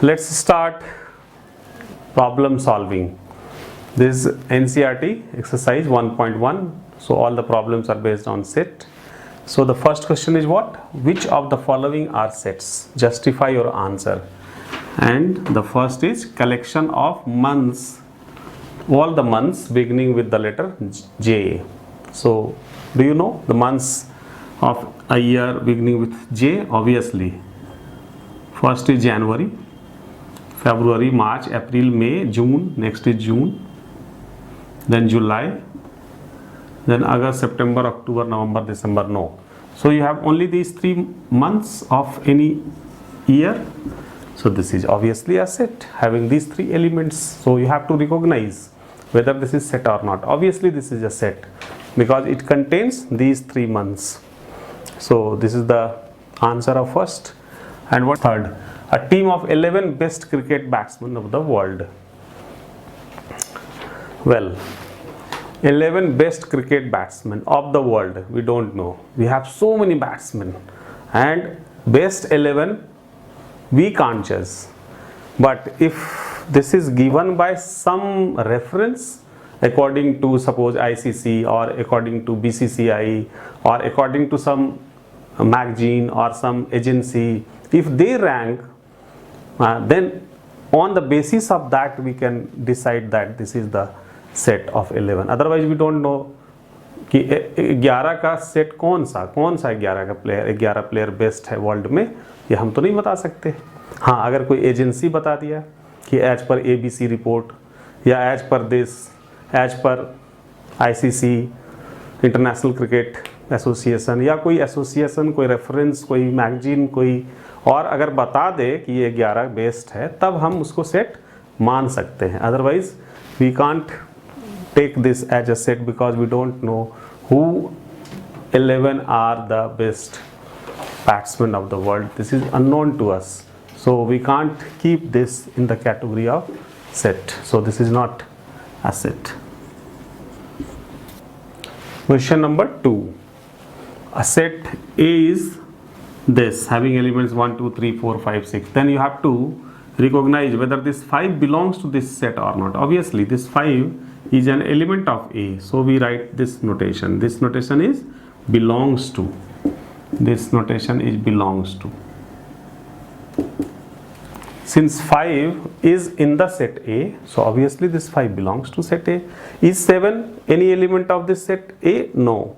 Let's start problem solving. This is NCERT exercise 1.1. So all the problems are based on set. So the first question is what? Which of the following are sets? Justify your answer. And the first is collection of months, all the months beginning with the letter J. So do you know the months of a year beginning with J? Obviously. First is January, February, March, April, May, June. Next is June. Then July. Then August, September, October, November, December. No. So you have only these 3 months of any year. So this is obviously a set having these 3 elements. So you have to recognize whether this is set or not. Obviously this is a set because it contains these 3 months. So this is the answer of first. And what third? A team of 11 best cricket batsmen of the world. Well, 11 best cricket batsmen of the world, we don't know. We have so many batsmen and best 11 we can't judge. But if this is given by some reference according to suppose ICC or according to BCCI or according to some magazine or some agency, if they rank, then on the basis of that we can decide that this is the set of 11. Otherwise we don't know कि 11 का set कौन सा 11 का player 11 player best है world में, ये हम तो नहीं बता सकते. हाँ, अगर कोई एजेंसी बता दिया कि एज पर ABC रिपोर्ट या as per this, as per ICC international cricket association या कोई एसोसिएशन, कोई रेफरेंस, कोई मैगजीन, कोई और अगर बता दे कि ये 11 बेस्ट है, तब हम उसको सेट मान सकते हैं. Otherwise we can't take this as a set because we don't know who 11 are the best batsmen of the world. This is unknown to us, so we can't keep this in the category of set. So this is not a set. Question number 2. A set A is this, having elements 1 2 3 4 5 6. Then you have to recognize whether this 5 belongs to this set or not. Obviously this 5 is an element of A, so we write this notation. This notation is belongs to. This notation is belongs to. Since 5 is in the set A, so obviously this 5 belongs to set A. Is 7 any element of this set A? No.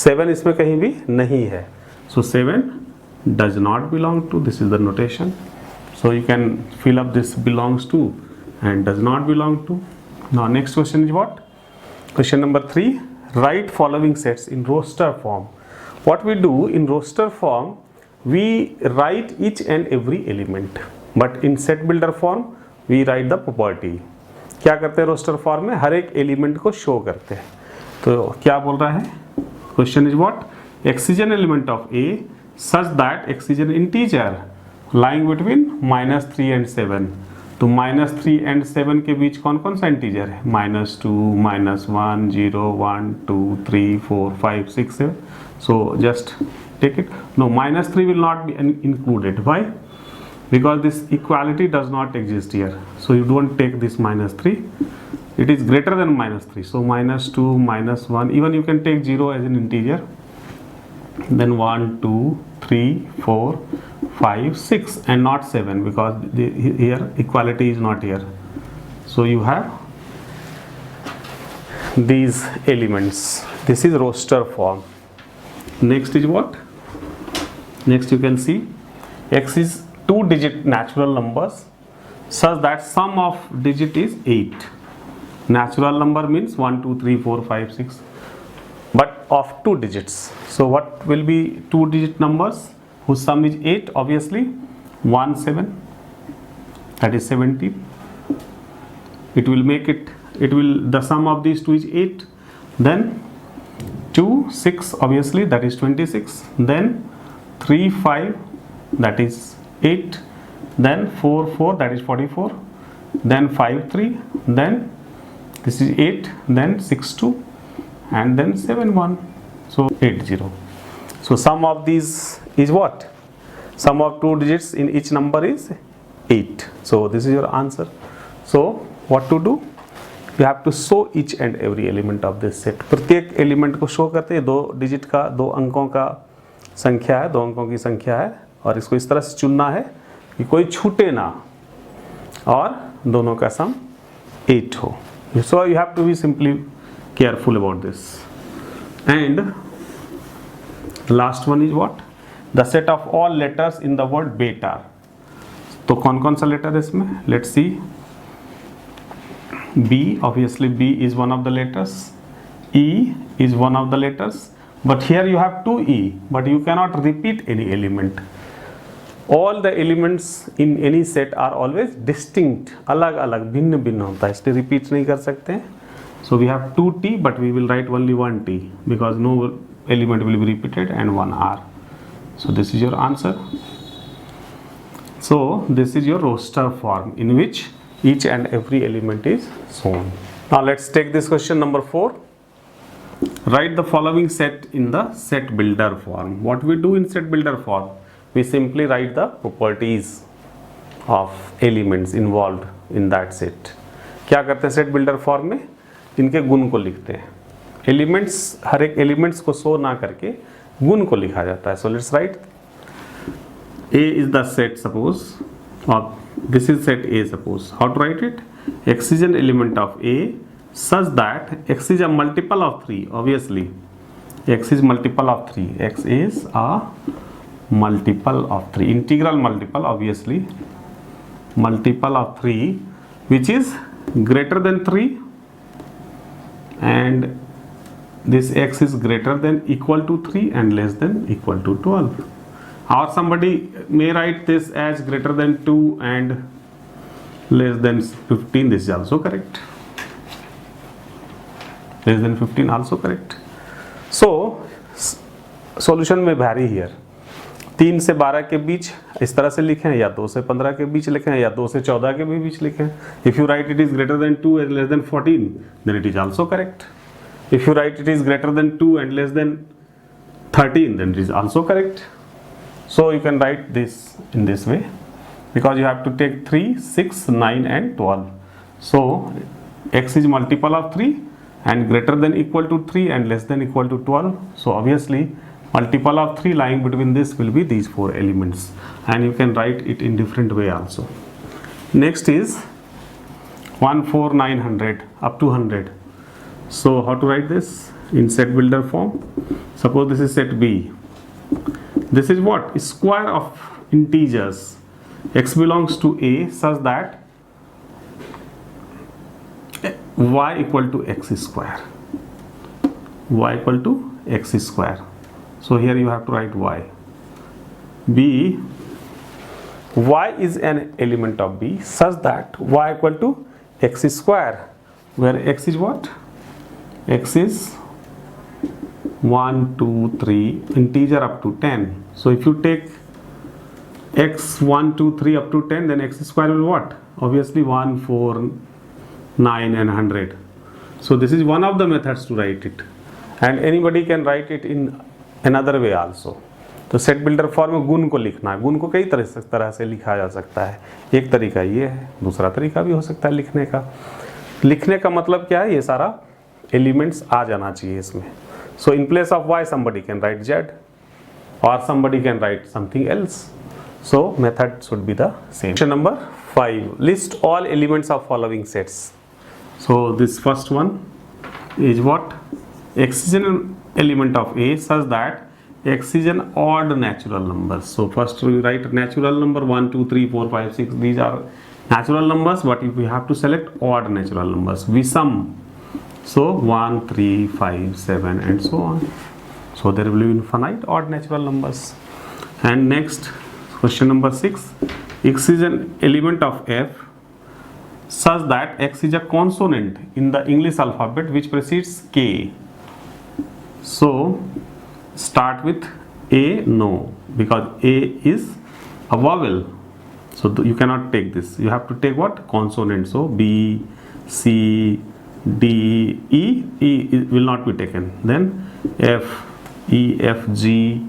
7 इसमें कहीं भी नहीं है. So 7 does not belong to. This is the notation. So you can fill up this belongs to and does not belong to. Now next question is what? Question number 3. Write following sets in roster form. What we do in roster form, we write each and every element. But in set builder form, we write the property. क्या करते हैं roster form में? हर एक element को show करते हैं. तो क्या बोल रहा है? Question is what? X is an element of A such that X is an integer lying between -3 and 7. तो -3 and 7 के बीच कौन कौन सा इंटीजर है? -2, -1, 0, 1, 2, 3, 4, 5, 6, 7. So just take it. No, -3 will not be included. Why? Because this equality does not exist here. So you don't take this -3. It is greater than -3. So -2, -1. Even you can take 0 as an integer. Then 1, 2, 3, 4, 5, 6 and not 7 because here equality is not here. So you have these elements. This is roster form. Next is what? Next you can see X is 2-digit natural numbers such that sum of digit is 8. Natural number means 1, 2, 3, 4, 5, 6 but of 2 digits. So what will be 2-digit numbers whose sum is 8? Obviously 1, 7, that is 17. It will make it, the sum of these two is 8. Then 2, 6, obviously that is 26. Then 3, 5, that is 8. Then 4, 4, that is 44. Then 5, 3. Then this is 8. Then 6, 2. And then 7, 1. So 8, 0. So sum of these is what? Sum of 2 digits in each number is 8. So this is your answer. So what to do? You have to show each and every element of this set. प्रत्येक element को show करते हैं, 2 digit का, 2 अंकों का संख्या है, 2 अंकों की संख्या है, और इसको इस तरह से चुनना है कि कोई छूटे ना और दोनों का सम 8 हो. So you have to be simply careful about this. And last one is what? The set of all letters in the word beta. तो कौन कौन सा लेटर है इसमें? Let's see. B, obviously B is one of the letters. E is one of the letters. But here you have 2 E, but you cannot repeat any element. All the elements in any set are always distinct. अलग अलग, भिन्न भिन्न होता है, इसलिए repeat नहीं कर सकते हैं. So we have 2 T, but we will write only 1 T because no element will be repeated, and 1 R. So this is your answer. So this is your roster form in which each and every element is shown. Now let's take this question number 4. Write the following set in the set builder form. What we do in set builder form? We simply write the properties of elements involved in that set. क्या करते हैं set builder form में? इनके गुण को लिखते हैं. Elements, हर एक elements को show ना करके गुण को लिखा जाता है. So let's write. A is the set, suppose, or this is set A, suppose. How to write it? X is an element of A such that X is a multiple of 3. Obviously X is multiple of 3. X is a multiple of 3, integral multiple, obviously multiple of 3, which is greater than 3, and this X is greater than equal to 3 and less than equal to 12. Or somebody may write this as greater than 2 and less than 15. This is also correct. Less than 15 also correct. So solution में vary here. 3 से 12 के बीच इस तरह से लिखें, या 2 से 15 के बीच लिखें, या 2 से 14 के भी बीच लिखें. If you write it is greater than 2 and less than 14, then it is also correct. If you write it is greater than 2 and less than 13, then it is also correct. So you can write this in this way, because you have to take 3, 6, 9 and 12. So X is multiple of 3 and greater than equal to 3 and less than equal to 12. So obviously multiple of 3 lying between this will be these 4 elements, and you can write it in different way also. Next is 1, 4, 900 up to 100. So how to write this in set builder form? Suppose this is set B. This is what? Square of integers. X belongs to A such that y equal to x square. Y equal to x square. So here you have to write y. B, y is an element of B such that y equal to x square, where x is what? X is 1, 2, 3, integer up to 10. So if you take x 1, 2, 3 up to 10, then x square will what? Obviously 1, 4, 9 and 100. So this is one of the methods to write it, and anybody can write it in another way also. तो set builder form में गुण को लिखना है. गुण को कई तरह से लिखा जा सकता है. एक तरीका ये है, दूसरा तरीका भी हो सकता है लिखने का. लिखने का मतलब क्या है? ये सारा एलिमेंट्स आ जाना चाहिए इसमें. So in place of y, somebody can write z, or somebody can write something else. So method should be the same. Question number 5. List all elements of following sets. So this first one is what? X is an element of A such that X is an odd natural number. So first we write natural number 1, 2, 3, 4, 5, 6. These are natural numbers, but if we have to select odd natural numbers, we sum. So 1, 3, 5, 7 and so on. So there will be infinite odd natural numbers. And next, question number 6. X is an element of F such that X is a consonant in the English alphabet which precedes K. So start with A, no, because A is a vowel. So you cannot take this. You have to take what? Consonant. So B, C, D, E. E will not be taken. Then F, E, F, G,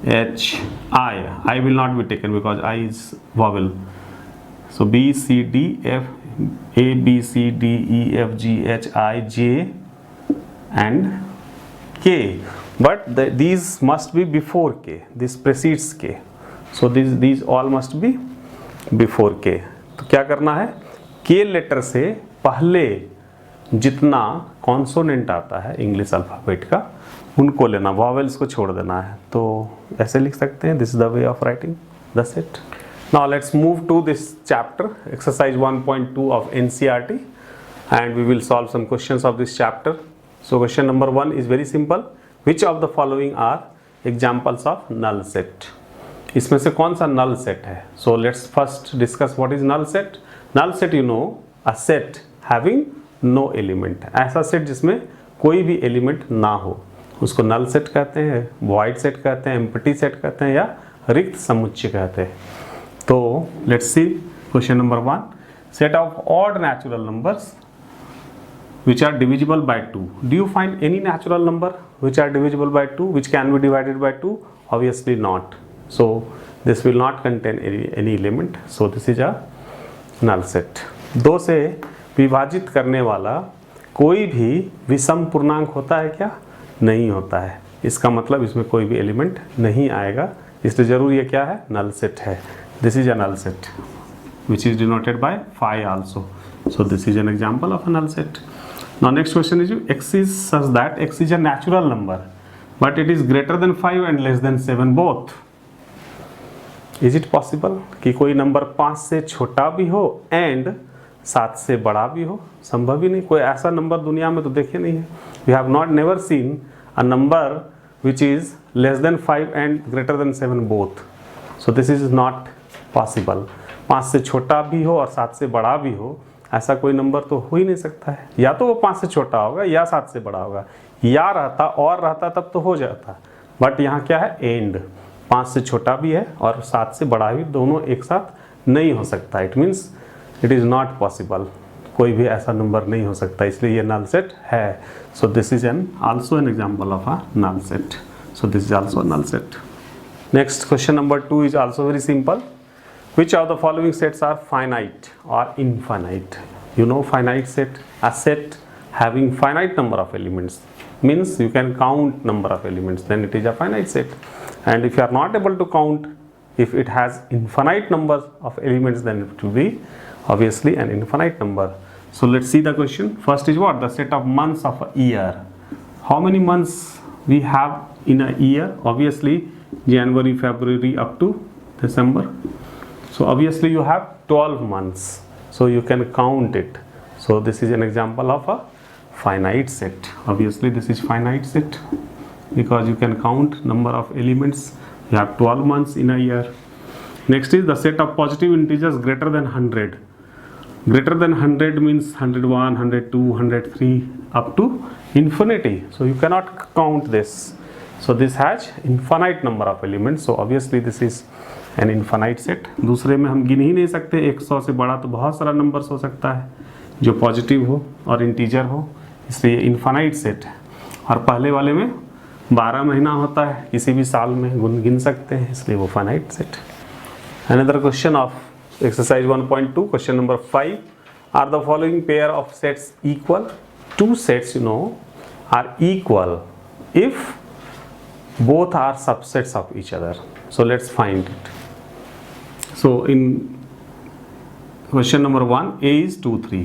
H, I. I will not be taken because I is vowel. So B, C, D, F, A, B, C, D, E, F, G, H, I, J and K. But these must be before K. This precedes K. So these all must be before K. तो क्या करना है, K letter से पहले जितना consonant आता है English alphabet का उनको लेना, वॉवेल्स को छोड़ देना है. तो ऐसे लिख सकते हैं, this is the way of writing the set. Now let's move to this chapter, exercise 1.2 of NCERT, and we will solve some questions of this chapter. So question number 1 is very simple. Which of the following are examples of null set? इसमें से कौन सा null set है? So let's first discuss what is null set. Null set, you know, a set having no element. ऐसा set जिसमें कोई भी element ना हो उसको null set कहते हैं, void set कहते हैं, empty set कहते हैं या रिक्त समुच्चय कहते हैं. तो let's see question number 1. Set of odd natural numbers which are divisible by 2. Do you find any natural number which are divisible by 2 which can be divided by 2? Obviously not. So this will not contain any element. So this is a null set. 2 से विभाजित करने वाला कोई भी विषम पूर्णांक होता है क्या? नहीं होता है. इसका मतलब इसमें कोई भी एलिमेंट नहीं आएगा, इसलिए जरूर ये क्या है, null set है. This is a null set which is denoted by phi also. So this is an example of a null set. Now next question is, x is such that x is a natural number but it is greater than 5 and less than 7 both. Is it possible कि कोई number 5 से छोटा भी हो and 7 से बड़ा भी हो? संभव ही नहीं. कोई ऐसा नंबर दुनिया में तो देखे नहीं है. We have not never seen a number which is less than 5 and greater than 7 both. So this is not possible. 5 से छोटा भी हो और 7 से बड़ा भी हो, ऐसा कोई नंबर तो हो ही नहीं सकता है. या तो वो 5 से छोटा होगा या 7 से बड़ा होगा, या रहता और रहता तब तो हो जाता. बट यहाँ क्या है, एंड 5 से छोटा भी है और 7 से बड़ा भी, दोनों एक साथ नहीं हो सकता. It means it is not possible. कोई भी ऐसा नंबर नहीं हो सकता, इसलिए ये नल सेट है. So this is an also an example of a null set. So this is also null set. Next question number 2 is also very simple. Which of the following sets are finite or infinite? You know finite set, a set having finite number of elements means you can count number of elements, then it is a finite set. And if you are not able to count, if it has infinite numbers of elements, then it will be obviously an infinite number. So let's see the question. First is what? The set of months of a year. How many months we have in a year? Obviously January, February up to December. So obviously you have 12 months, so you can count it. So this is an example of a finite set. Obviously this is finite set because you can count number of elements. You have 12 months in a year. Next is the set of positive integers greater than 100. Greater than 100 means 101, 102, 103 up to infinity. So you cannot count this. So this has infinite number of elements. So obviously this is an infinite set. दूसरे में हम गिन ही नहीं सकते. 100 से बड़ा तो बहुत सारा नंबर्स हो सकता है जो पॉजिटिव हो और इंटीजर हो, इसलिए इनफाइनाइट सेट है. और पहले वाले में 12 महीना होता है, किसी भी साल में गिन सकते हैं, इसलिए वो finite set. Another question of exercise 1.2 question number 5. Are the following pair of sets equal? 2 sets you know are equal if both are subsets of each other. So let's find it. So in question number 1, a is 2, 3,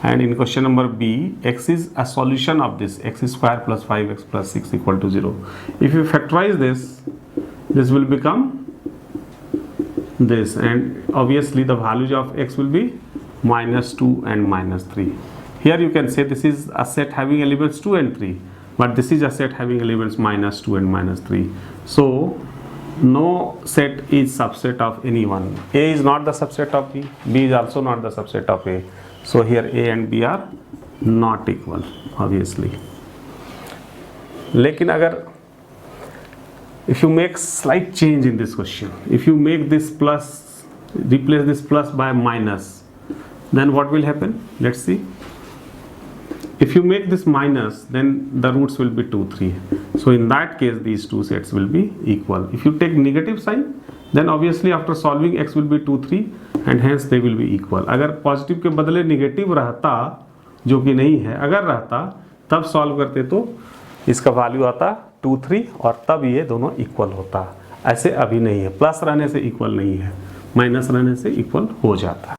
and in question number B, x is a solution of this, x square plus 5x plus 6 equal to 0. If you factorize this, this will become this, and obviously the values of x will be -2 and -3. Here you can say this is a set having elements 2 and 3, but this is a set having elements -2 and -3. So no set is subset of any one. A is not the subset of B. B is also not the subset of A. So here A and B are not equal, obviously. लेकिन अगर if you make slight change in this question, if you make this plus, replace this plus by minus, then what will happen? Let's see. If you make this minus, then the roots will be 2, 3. So in that case, these two sets will be equal. If you take negative sign, then obviously after solving x will be 2 3 and hence they will be equal. अगर positive के बदले negative रहता, जो कि नहीं है, अगर रहता तब सॉल्व करते तो इसका वैल्यू आता 2 3 और तब ये दोनों इक्वल होता। ऐसे अभी नहीं है, प्लस रहने से इक्वल नहीं है, माइनस रहने से इक्वल हो जाता है।